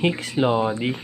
Hicks Lodi.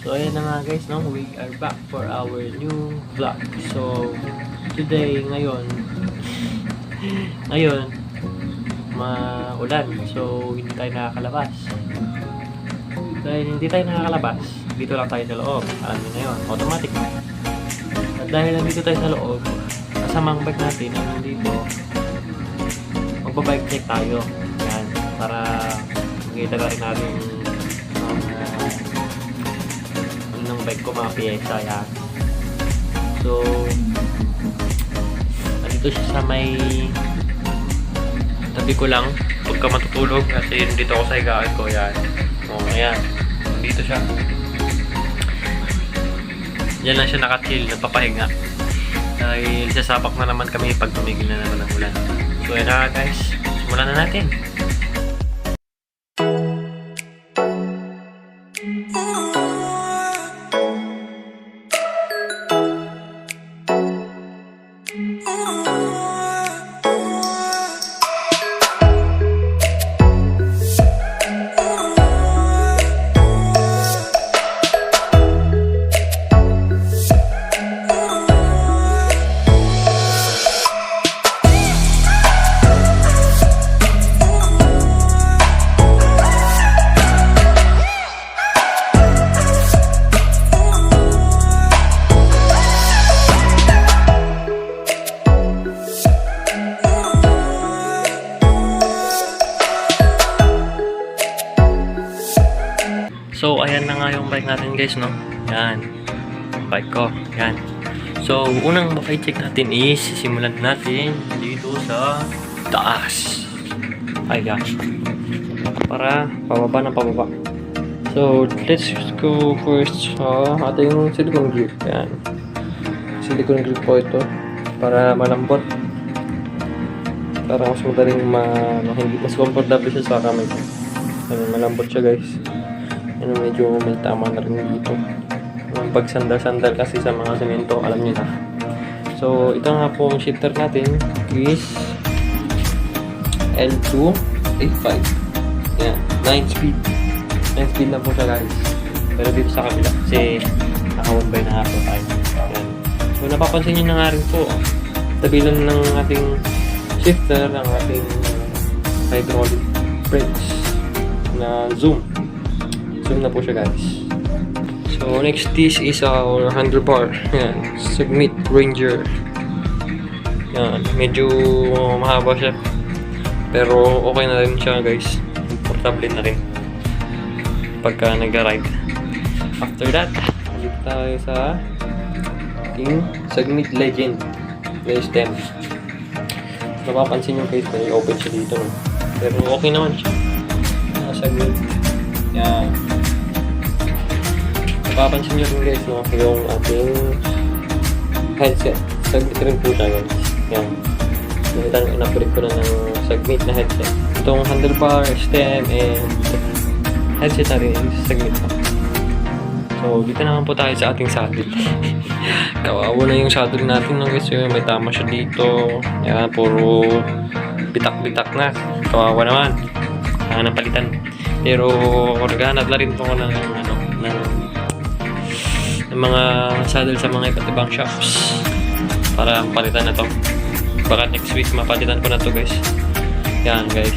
So ayan na nga guys, no? We are back for our new vlog. So today, ngayon maulan. So hindi tayo nakakalabas. Dahil hindi tayo nakakalabas, dito lang tayo sa loob. Alam nyo na yun, automatic. At dahil nandito tayo sa loob, kasamang bike natin ang nandito, magbabike check tayo. Yan, para makita na rin natin ng bike ko, mga piyesa. Yan. So nandito siya sa may tabi ko lang pagka matutulog kasi dito ako sa higaan ko. Yan. O, ayan. Dito siya. Diyan lang siya nakachill, nagpapahinga. Dahil sasapak na naman kami pag tumigil na naman ang ulan. So ayan na guys, simulan na natin. So, ayan na nga yung bike natin guys, no? Yan. Bike ko. Yan. So, unang check natin is, simulan natin dito sa taas. Ayan. Para pababa ng pababa. So, let's go first sa ating silicone grip. Yan. Silicone grip po ito. Para malambot. Para mas madaling mas comfortable siya sa kamay ko. Malambot siya guys. Ano, medyo may tama na rin dito. Pag sandal-sandal kasi sa mga semento, alam niyo na. So, ito nga po ang shifter natin is L285. Yan, 9 speed. 9 speed na po siya guys. Pero dito sa kabila, kasi naka-1x na po tayo. Yan. So, napapansin niyo na nga rin po, tabilan ng ating shifter, ng ating hydraulic brakes na zoom. Zoom na po siya guys. So next, this is our handlebar. Yan, Segmit Ranger. Yan, medyo mahaba siya, pero okay na rin siya guys. Comfortable na rin pagka nag-ride. After that, dito tayo sa ating Segmit Legend na stem. Napapansin nyo guys, may open siya dito, no? Pero okay naman siya. Segmit. Yan. Napapansin nyo rin guys, no? Yung ating headset. Segmit rin po siya guys. Yan. In-upgrade ko na ng Segmit na headset. Itong handlebar, stem, and headset na rin Segmit pa. So, dito naman po tayo sa ating saddle. Kawawa na yung saddle natin, no guys. May tama siya dito. Yan, puro bitak-bitak na. Kawawa naman. Kailangan ng palitan. Pero naghahanap na rin po ako ng mga saddle sa mga iba't ibang shops para palitan na to. Baka next week mapalitan ko na to guys. Yan guys.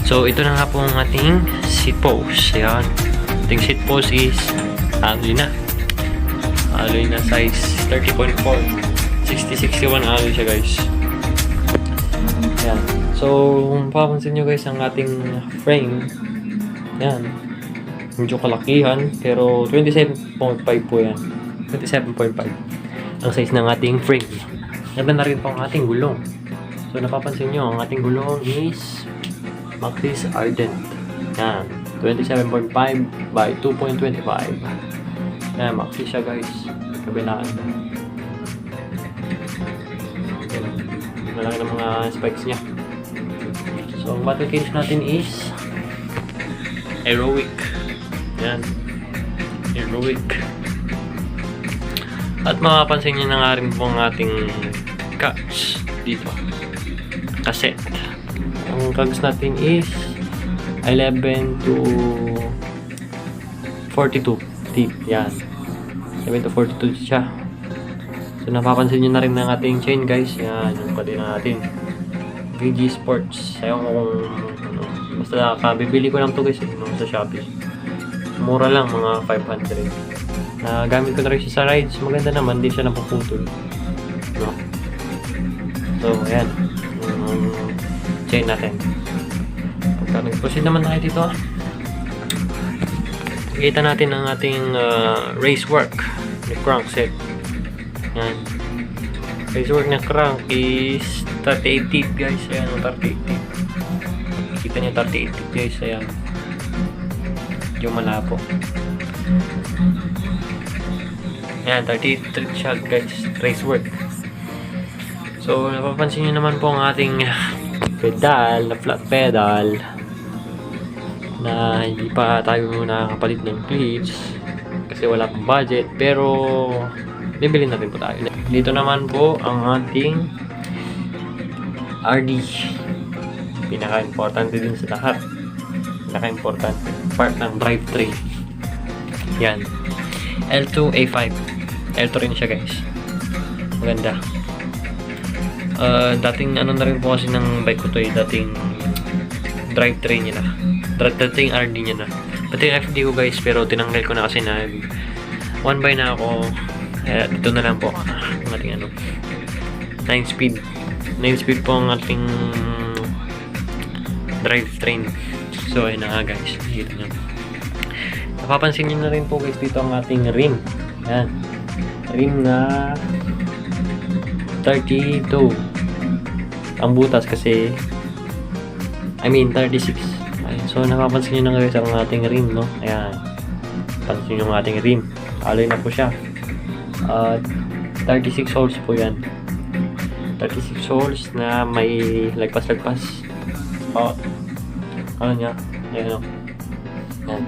So ito na nga po ang ating seat post. Yan. Ating seat post is alloy na. Alloy na size 30.4. 6061 alloy siya guys. Yan. So kung papansin nyo guys ang ating frame. Yan. Medyo kalakihan, pero 27.5 po yan. 27.5 ang size ng ating frame. Ganda na rin po ang ating gulong. So napapansin nyo, ang ating gulong is Maxis Ardent. Yan. 27.5 by 2.25. Yan, Maxis siya guys. Kabilaan. Malaki ng mga spikes niya. So, ang battle cage natin is Heroic. Yan. Heroic. At makapansin nyo na nga rin po ang ating cogs dito. Cassette. Ang cogs natin is 11 to 42 deep. Yan. 11 to 42 siya. So, napapansin nyo na rin ng ating chain guys. Yan. Yung pati na natin. VG Sports. Ayaw ko kung basta kabibili ko lang to guys sa Shopee. Mura lang, mga 500. Gamit ko na rin siya sa rides. Maganda naman, di siya napuputol. No? So, ayan. Chain natin. Pagka nag-proceed naman tayo dito, nakikita natin ang ating race work ni crankset. Ayan. Race work na crank is 38 teeth guys. Ayan, 38 teeth. Kita niyo 38 teeth guys. Ayan. Yung malapo. Ayan, 38 teeth siya guys. Race work. So, napapansin nyo naman po ang ating pedal, na flat pedal na hindi pa tayo nakakapalit ng cleats kasi wala pang budget, pero bibili natin po tayo. Dito naman po ang ating RD, pinaka-importante din sa lahat, pinaka-importante part ng drivetrain. Yan, L2 A5, L2 rin siya guys, maganda. Dating ano na rin po kasi ng bike ko to dating drivetrain niya na, dating RD niya na, pati yung FD ko guys, pero tinanggal ko na kasi na 1x na ako. Ito na lang po ang ating ano, 9 speed po ang ating drivetrain. So ayun na nga guys, dito nyo, napapansin nyo na rin po guys dito ang ating rim. Yan, rim na 32 ang butas kasi 36. Ayun, so napapansin nyo na guys ang ating rim, no? Ayan, pansin nyo ang ating rim, alloy na po siya. 36 holes po yan, 36 holes na may lagpas-lagpas. Ano niya, ayan o, yan,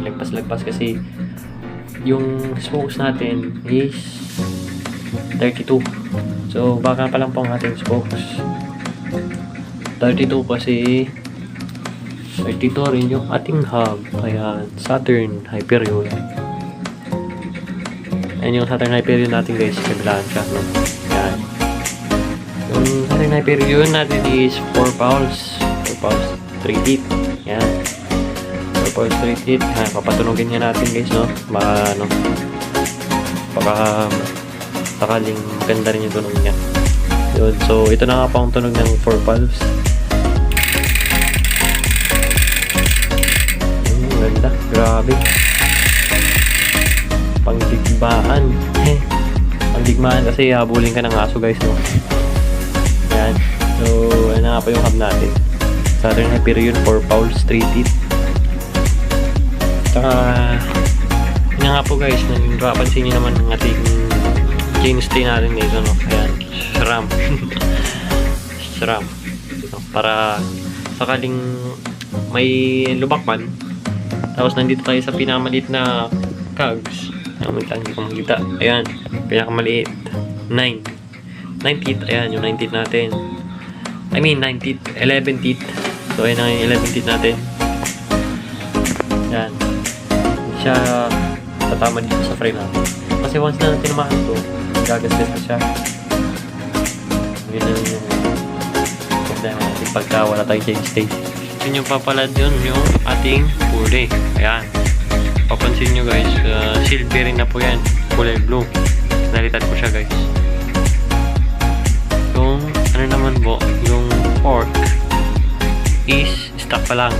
lagpas-lagpas kasi yung spokes natin is 32. So baka pa lang po ang ating spokes 32 kasi 32 rin yung ating hub. Ayan, Saturn Hyperion. Ayan yung Saturn Hyperion natin guys, kabilaan siya, no? Ayan, yung Saturn Hyperion natin is 4 pounds 3 teeth. Ayan, 4 pounds 3 teeth. Ayan, papatunogin nga natin guys, no? Baka ano, baka sakaling maganda rin yung tunog niya. Yun, so ito na nga po ang tunog ng 4 pulse. Ganda, grabe. Pangdigmaan. Pangdigmaan kasi habulin ka ng aso guys, no? Yan. So ano nga po yung hub natin, Saturn Hyperion 4 pulse 3 teeth. Tsaka yun nga po guys, napansin nyo naman ng ating chainstay natin dito, no? Ayan, SRAM. SRAM. Para sakaling may lubak man, tapos nandito tayo sa pinakamaliit na cogs. Hindi ko makita. Ayan, pinakamaliit. 9 teeth. Ayan, yung 9 teeth natin. 9 teeth. 11 teeth. So, ayan ang 11 teeth natin. Ayan. Hindi siya tatama dito sa frame natin. Kasi once na tinamahan to, gagaslit na siya. Yun na yung pagka wala tayong chainstay. Yun yung papalad yun yung ating pulley. Ayan, papansin nyo guys, silver rin na po yan, kulay blue. Nalitan ko siya guys. Yung ano naman po, yung fork is stock pa lang.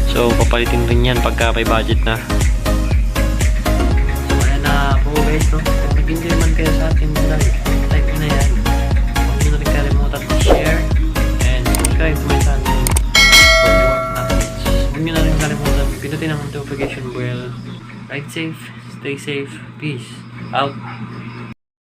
So papalitin rin yan pagka may budget na. So ayan na po guys, no? Kung nag-enjoy man kayo sa ating vlog, type na yan. Huwag nyo na rin kalimutan to share and subscribe to my channel. pindutin ang notification bell. Ride safe, stay safe, peace out.